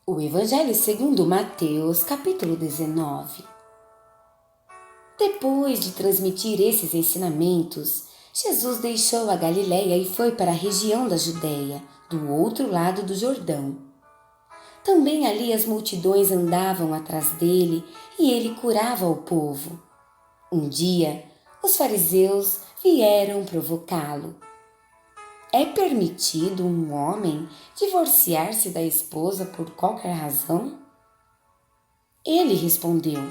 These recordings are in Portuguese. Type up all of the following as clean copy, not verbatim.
O Evangelho segundo Mateus, capítulo 19. Depois de transmitir esses ensinamentos, Jesus deixou a Galiléia e foi para a região da Judéia, do outro lado do Jordão. Também ali as multidões andavam atrás dele e ele curava o povo. Um dia, os fariseus vieram provocá-lo. É permitido um homem divorciar-se da esposa por qualquer razão? Ele respondeu: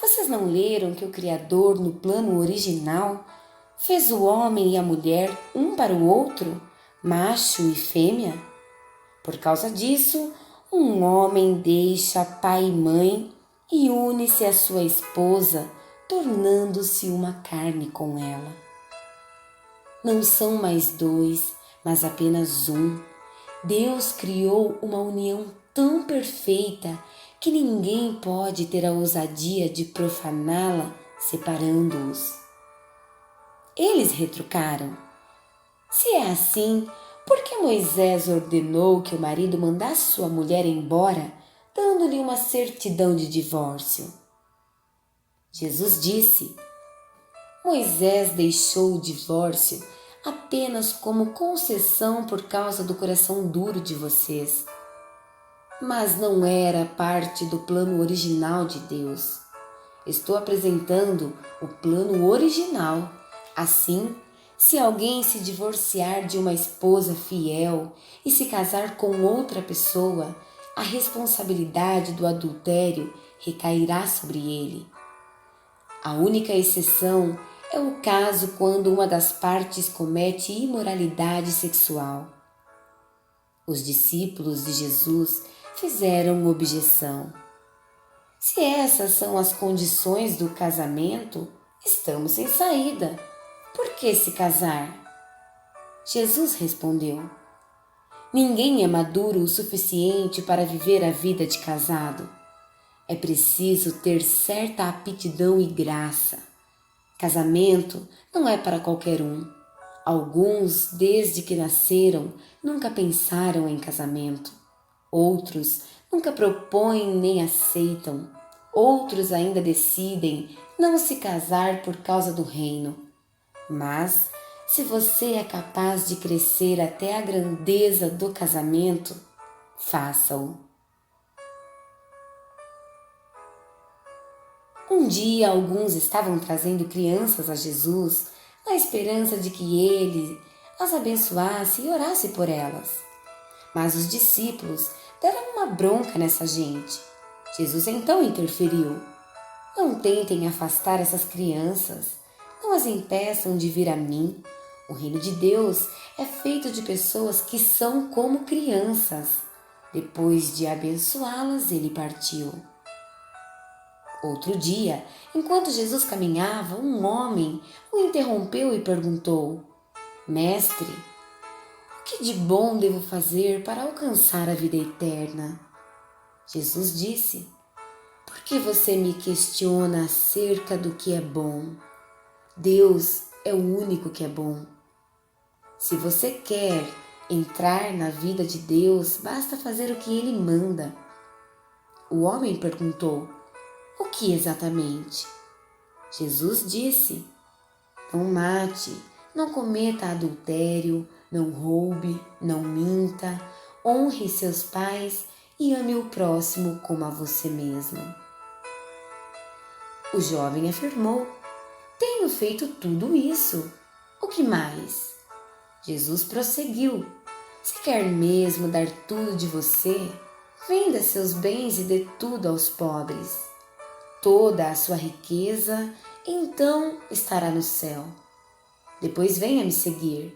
Vocês não leram que o Criador, no plano original, fez o homem e a mulher um para o outro, macho e fêmea? Por causa disso, um homem deixa pai e mãe e une-se à sua esposa, tornando-se uma carne com ela. Não são mais dois, mas apenas um. Deus criou uma união tão perfeita que ninguém pode ter a ousadia de profaná-la, separando-os. Eles retrucaram: Se é assim, por que Moisés ordenou que o marido mandasse sua mulher embora, dando-lhe uma certidão de divórcio? Jesus disse: Moisés deixou o divórcio apenas como concessão por causa do coração duro de vocês. Mas não era parte do plano original de Deus. Estou apresentando o plano original. Assim, se alguém se divorciar de uma esposa fiel e se casar com outra pessoa, a responsabilidade do adultério recairá sobre ele. A única exceção é o caso quando uma das partes comete imoralidade sexual. Os discípulos de Jesus fizeram objeção. Se essas são as condições do casamento, estamos sem saída. Por que se casar? Jesus respondeu: Ninguém é maduro o suficiente para viver a vida de casado. É preciso ter certa aptidão e graça. Casamento não é para qualquer um. Alguns, desde que nasceram, nunca pensaram em casamento. Outros nunca propõem nem aceitam. Outros ainda decidem não se casar por causa do reino. Mas, se você é capaz de crescer até a grandeza do casamento, faça-o. Um dia, alguns estavam trazendo crianças a Jesus na esperança de que ele as abençoasse e orasse por elas. Mas os discípulos deram uma bronca nessa gente. Jesus então interferiu: Não tentem afastar essas crianças. Não as impeçam de vir a mim. O reino de Deus é feito de pessoas que são como crianças. Depois de abençoá-las, ele partiu. Outro dia, enquanto Jesus caminhava, um homem o interrompeu e perguntou: Mestre, o que de bom devo fazer para alcançar a vida eterna? Jesus disse: Por que você me questiona acerca do que é bom? Deus é o único que é bom. Se você quer entrar na vida de Deus, basta fazer o que Ele manda. O homem perguntou: O que exatamente? Jesus disse: Não mate, não cometa adultério, não roube, não minta, honre seus pais e ame o próximo como a você mesmo. O jovem afirmou: Tenho feito tudo isso. O que mais? Jesus prosseguiu: Se quer mesmo dar tudo de você, venda seus bens e dê tudo aos pobres. Toda a sua riqueza, então estará no céu. Depois venha me seguir.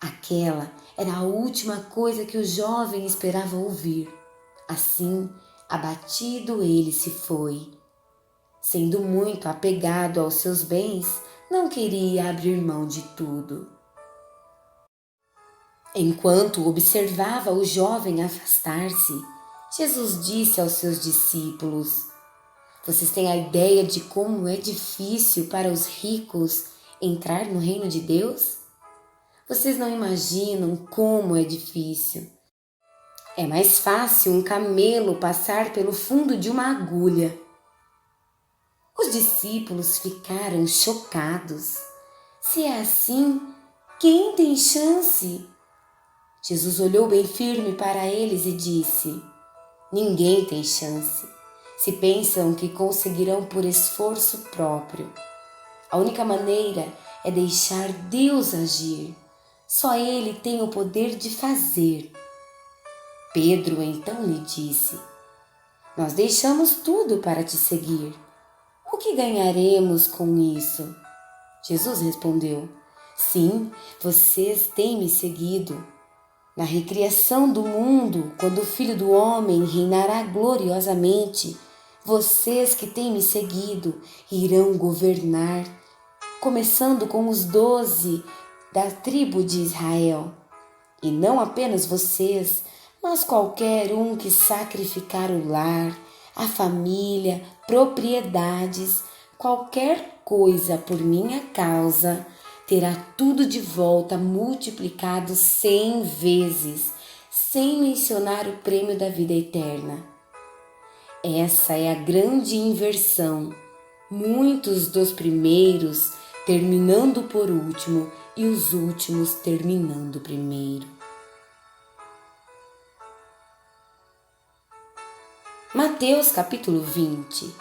Aquela era a última coisa que o jovem esperava ouvir. Assim, abatido, ele se foi. Sendo muito apegado aos seus bens, não queria abrir mão de tudo. Enquanto observava o jovem afastar-se, Jesus disse aos seus discípulos: Vocês têm a ideia de como é difícil para os ricos entrar no reino de Deus? Vocês não imaginam como é difícil. É mais fácil um camelo passar pelo fundo de uma agulha. Os discípulos ficaram chocados. Se é assim, quem tem chance? Jesus olhou bem firme para eles e disse: ninguém tem chance, se pensam que conseguirão por esforço próprio. A única maneira é deixar Deus agir. Só Ele tem o poder de fazer. Pedro então lhe disse: nós deixamos tudo para te seguir. O que ganharemos com isso? Jesus respondeu: sim, vocês têm me seguido. Na recriação do mundo, quando o Filho do Homem reinará gloriosamente, vocês que têm me seguido irão governar, começando com os 12 da tribo de Israel. E não apenas vocês, mas qualquer um que sacrificar o lar, a família, propriedades, qualquer coisa por minha causa, terá tudo de volta multiplicado 100 vezes, sem mencionar o prêmio da vida eterna. Essa é a grande inversão. Muitos dos primeiros terminando por último e os últimos terminando primeiro. Mateus capítulo 20.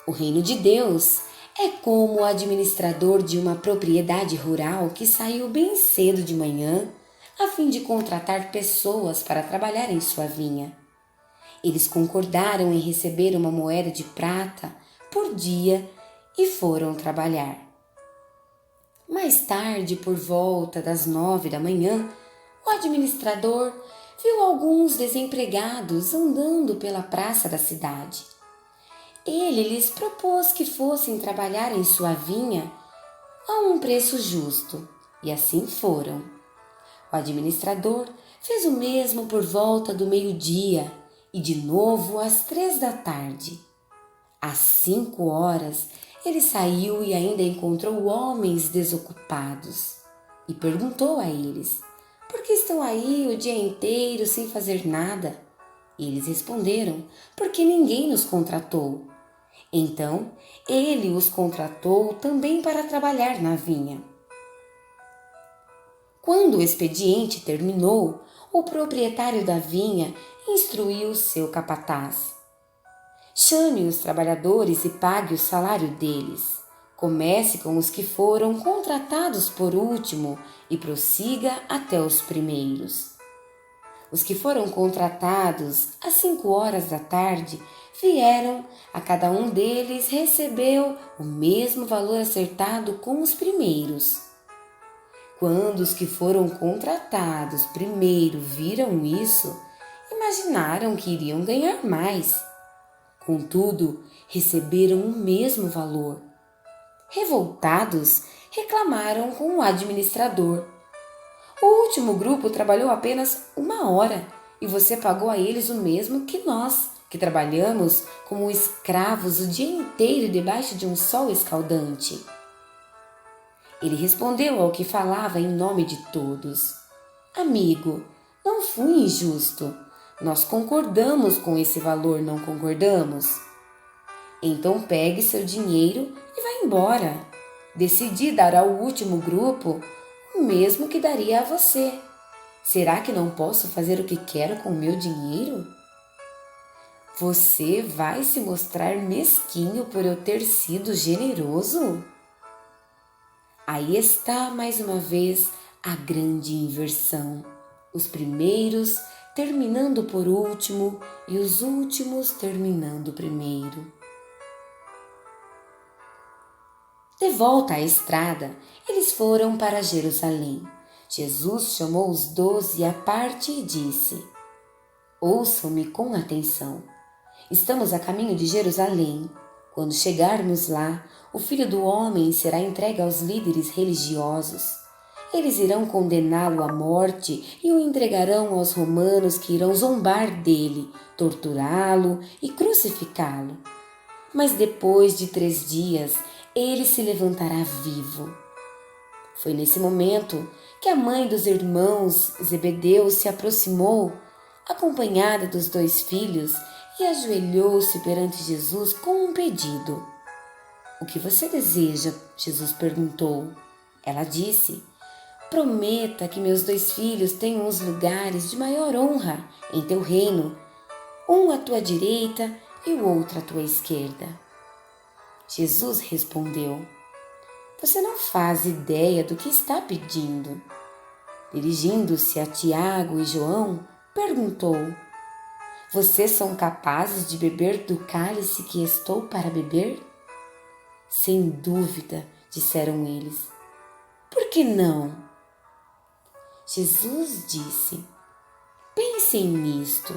O reino de Deus é como o administrador de uma propriedade rural que saiu bem cedo de manhã a fim de contratar pessoas para trabalhar em sua vinha. Eles concordaram em receber uma moeda de prata por dia e foram trabalhar. Mais tarde, por volta das 9 da manhã, o administrador viu alguns desempregados andando pela praça da cidade. Ele lhes propôs que fossem trabalhar em sua vinha a um preço justo, e assim foram. O administrador fez o mesmo por volta do meio-dia e de novo às 3 da tarde. Às 5 horas, ele saiu e ainda encontrou homens desocupados e perguntou a eles: por que estão aí o dia inteiro sem fazer nada? E eles responderam: porque ninguém nos contratou. Então, ele os contratou também para trabalhar na vinha. Quando o expediente terminou, o proprietário da vinha instruiu seu capataz: chame os trabalhadores e pague o salário deles. Comece com os que foram contratados por último e prossiga até os primeiros. Os que foram contratados às 5 horas da tarde vieram, a cada um deles recebeu o mesmo valor acertado com os primeiros. Quando os que foram contratados primeiro viram isso, imaginaram que iriam ganhar mais. Contudo, receberam o mesmo valor. Revoltados, reclamaram com o administrador: o último grupo trabalhou apenas 1 hora e você pagou a eles o mesmo que nós, que trabalhamos como escravos o dia inteiro debaixo de um sol escaldante. Ele respondeu ao que falava em nome de todos: amigo, não fui injusto. Nós concordamos com esse valor, não concordamos? Então pegue seu dinheiro e vá embora. Decidi dar ao último grupo o mesmo que daria a você. Será que não posso fazer o que quero com o meu dinheiro? Você vai se mostrar mesquinho por eu ter sido generoso? Aí está mais uma vez a grande inversão. Os primeiros terminando por último e os últimos terminando primeiro. De volta à estrada, eles foram para Jerusalém. Jesus chamou os 12 à parte e disse: ouçam-me com atenção. Estamos a caminho de Jerusalém. Quando chegarmos lá, o Filho do Homem será entregue aos líderes religiosos. Eles irão condená-lo à morte e o entregarão aos romanos, que irão zombar dele, torturá-lo e crucificá-lo. Mas depois de 3 dias, ele se levantará vivo. Foi nesse momento que a mãe dos irmãos Zebedeu se aproximou, acompanhada dos 2 filhos, e ajoelhou-se perante Jesus com um pedido. O que você deseja? Jesus perguntou. Ela disse: prometa que meus 2 filhos tenham os lugares de maior honra em teu reino, um à tua direita e o outro à tua esquerda. Jesus respondeu: você não faz ideia do que está pedindo. Dirigindo-se a Tiago e João, perguntou: vocês são capazes de beber do cálice que estou para beber? Sem dúvida, disseram eles. Por que não? Jesus disse: pensem nisto.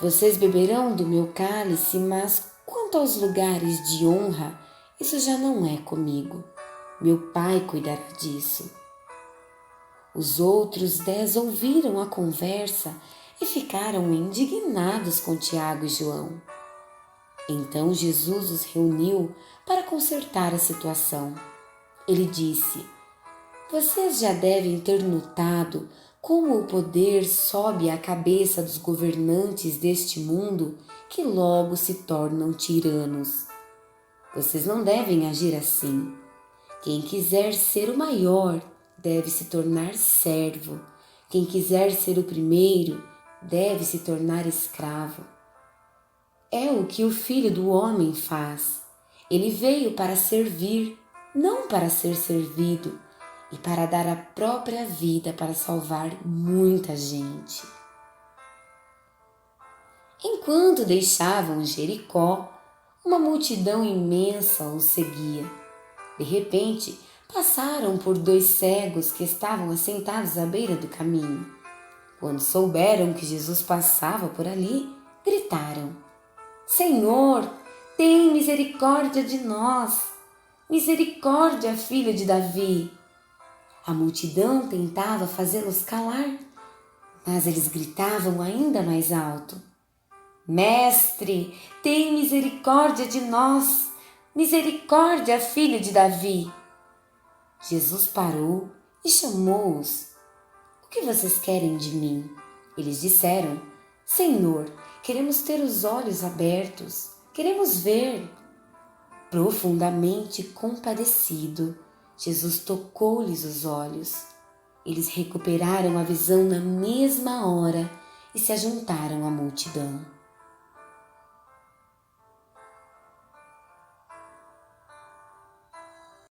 Vocês beberão do meu cálice, mas quanto aos lugares de honra, isso já não é comigo. Meu Pai cuidará disso. Os outros 10 ouviram a conversa e ficaram indignados com Tiago e João. Então Jesus os reuniu para consertar a situação. Ele disse: vocês já devem ter notado como o poder sobe à cabeça dos governantes deste mundo, que logo se tornam tiranos. Vocês não devem agir assim. Quem quiser ser o maior deve se tornar servo. Quem quiser ser o primeiro deve se tornar escravo. É o que o Filho do Homem faz. Ele veio para servir, não para ser servido, e para dar a própria vida para salvar muita gente. Enquanto deixavam Jericó, uma multidão imensa os seguia. De repente, passaram por 2 cegos que estavam assentados à beira do caminho. Quando souberam que Jesus passava por ali, gritaram: Senhor, tem misericórdia de nós! Misericórdia, filho de Davi! A multidão tentava fazê-los calar, mas eles gritavam ainda mais alto: Mestre, tem misericórdia de nós! Misericórdia, filho de Davi! Jesus parou e chamou-os. O que vocês querem de mim? Eles disseram: Senhor, queremos ter os olhos abertos, queremos ver. Profundamente compadecido, Jesus tocou-lhes os olhos. Eles recuperaram a visão na mesma hora e se ajuntaram à multidão.